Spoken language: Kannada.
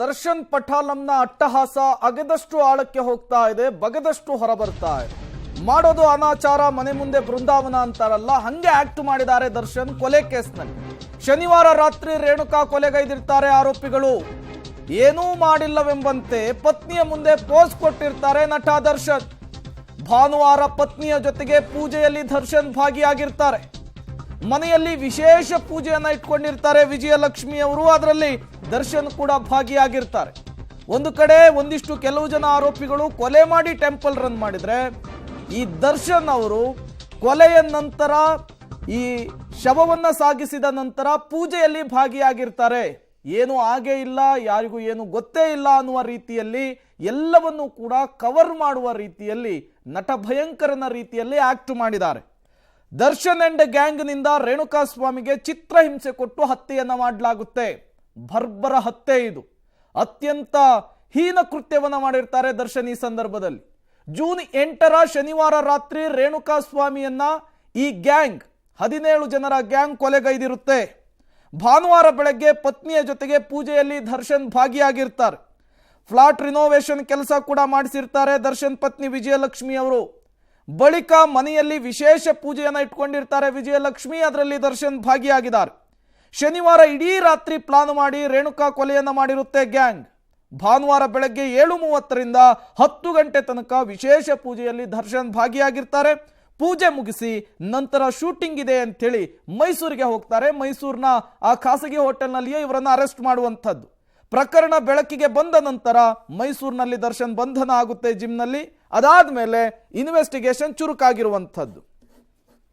ದರ್ಶನ್ ಪಠಾಲಂನ ಅಟ್ಟಹಾಸ ಅಗೆದಷ್ಟು ಆಳಕ್ಕೆ ಹೋಗ್ತಾ ಇದೆ, ಬಗೆದಷ್ಟು ಹೊರಬರ್ತಾ ಇದೆ. ಮಾಡೋದು ಅನಾಚಾರ, ಮನೆ ಮುಂದೆ ಬೃಂದಾವನ ಅಂತಾರಲ್ಲ, ಹಂಗೆ ಆಕ್ಟ್ ಮಾಡಿದ್ದಾರೆ ದರ್ಶನ್ ಕೊಲೆ ಕೇಸ್ನಲ್ಲಿ. ಶನಿವಾರ ರಾತ್ರಿ ರೇಣುಕಾ ಕೊಲೆಗೈದಿರ್ತಾರೆ ಆರೋಪಿಗಳು. ಏನೂ ಮಾಡಿಲ್ಲವೆಂಬಂತೆ ಪತ್ನಿಯ ಮುಂದೆ ಪೋಸ್ ಕೊಟ್ಟಿರ್ತಾರೆ ನಟ ದರ್ಶನ್. ಭಾನುವಾರ ಪತ್ನಿಯ ಜೊತೆಗೆ ಪೂಜೆಯಲ್ಲಿ ದರ್ಶನ್ ಭಾಗಿಯಾಗಿರ್ತಾರೆ. ಮನೆಯಲ್ಲಿ ವಿಶೇಷ ಪೂಜೆಯನ್ನ ಇಟ್ಕೊಂಡಿರ್ತಾರೆ ವಿಜಯಲಕ್ಷ್ಮಿ ಅವರು, ಅದರಲ್ಲಿ ದರ್ಶನ್ ಕೂಡ ಭಾಗಿಯಾಗಿರ್ತಾರೆ. ಒಂದು ಕಡೆ ಒಂದಿಷ್ಟು ಕೆಲವು ಜನ ಆರೋಪಿಗಳು ಕೊಲೆ ಮಾಡಿ ಟೆಂಪಲ್ ರನ್ ಮಾಡಿದ್ರೆ, ಈ ದರ್ಶನ್ ಅವರು ಕೊಲೆಯ ನಂತರ ಈ ಶವವನ್ನ ಸಾಗಿಸಿದ ನಂತರ ಪೂಜೆಯಲ್ಲಿ ಭಾಗಿಯಾಗಿರ್ತಾರೆ. ಏನು ಆಗೇ ಇಲ್ಲ, ಯಾರಿಗೂ ಏನು ಗೊತ್ತೇ ಇಲ್ಲ ಅನ್ನುವ ರೀತಿಯಲ್ಲಿ ಎಲ್ಲವನ್ನೂ ಕೂಡ ಕವರ್ ಮಾಡುವ ರೀತಿಯಲ್ಲಿ ನಟ ಭಯಂಕರನ ರೀತಿಯಲ್ಲಿ ಆಕ್ಟ್ ಮಾಡಿದ್ದಾರೆ. ದರ್ಶನ್ ಅಂಡ್ ಗ್ಯಾಂಗ್ನಿಂದ ರೇಣುಕಾ ಸ್ವಾಮಿಗೆ ಚಿತ್ರಹಿಂಸೆ ಕೊಟ್ಟು ಹತ್ಯೆಯನ್ನ ಮಾಡಲಾಗುತ್ತೆ. ಬರ್ಬರ ಹತ್ಯೆ ಇದು. ಅತ್ಯಂತ ಹೀನ ಕೃತ್ಯವನ್ನ ಮಾಡಿರ್ತಾರೆ ದರ್ಶನ್. ಈ ಸಂದರ್ಭದಲ್ಲಿ ಜೂನ್ 8ರ ಶನಿವಾರ ರಾತ್ರಿ ರೇಣುಕಾ ಸ್ವಾಮಿಯನ್ನ ಈ ಗ್ಯಾಂಗ್ 17 ಜನರ ಗ್ಯಾಂಗ್ ಕೊಲೆಗೈದಿರುತ್ತೆ. ಭಾನುವಾರ ಬೆಳಗ್ಗೆ ಪತ್ನಿಯ ಜೊತೆಗೆ ಪೂಜೆಯಲ್ಲಿ ದರ್ಶನ್ ಭಾಗಿಯಾಗಿರ್ತಾರೆ. ಫ್ಲಾಟ್ ರಿನೋವೇಷನ್ ಕೆಲಸ ಕೂಡ ಮಾಡಿಸಿರ್ತಾರೆ ದರ್ಶನ್ ಪತ್ನಿ ವಿಜಯಲಕ್ಷ್ಮಿ ಅವರು. ಬಳಿಕ ಮನೆಯಲ್ಲಿ ವಿಶೇಷ ಪೂಜೆಯನ್ನು ಇಟ್ಕೊಂಡಿರ್ತಾರೆ ವಿಜಯಲಕ್ಷ್ಮಿ, ಅದರಲ್ಲಿ ದರ್ಶನ್ ಭಾಗಿಯಾಗಿದ್ದಾರೆ. ಶನಿವಾರ ಇಡೀ ರಾತ್ರಿ ಪ್ಲಾನ್ ಮಾಡಿ ರೇಣುಕಾ ಕೊಲೆಯನ್ನ ಮಾಡಿರುತ್ತೆ ಗ್ಯಾಂಗ್. ಭಾನುವಾರ ಬೆಳಗ್ಗೆ 7:30ರಿಂದ 10 ಗಂಟೆ ತನಕ ವಿಶೇಷ ಪೂಜೆಯಲ್ಲಿ ದರ್ಶನ್ ಭಾಗಿಯಾಗಿರ್ತಾರೆ. ಪೂಜೆ ಮುಗಿಸಿ ನಂತರ ಶೂಟಿಂಗ್ ಇದೆ ಅಂತೇಳಿ ಮೈಸೂರಿಗೆ ಹೋಗ್ತಾರೆ. ಮೈಸೂರಿನ ಆ ಖಾಸಗಿ ಹೋಟೆಲ್ನಲ್ಲಿಯೇ ಇವರನ್ನು ಅರೆಸ್ಟ್ ಮಾಡುವಂಥದ್ದು. ಪ್ರಕರಣ ಬೆಳಕಿಗೆ ಬಂದ ನಂತರ ಮೈಸೂರಿನಲ್ಲಿ ದರ್ಶನ್ ಬಂಧನ ಆಗುತ್ತೆ ಜಿಮ್ನಲ್ಲಿ. ಅದಾದ ಮೇಲೆ ಇನ್ವೆಸ್ಟಿಗೇಷನ್ ಚುರುಕಾಗಿರುವಂಥದ್ದು.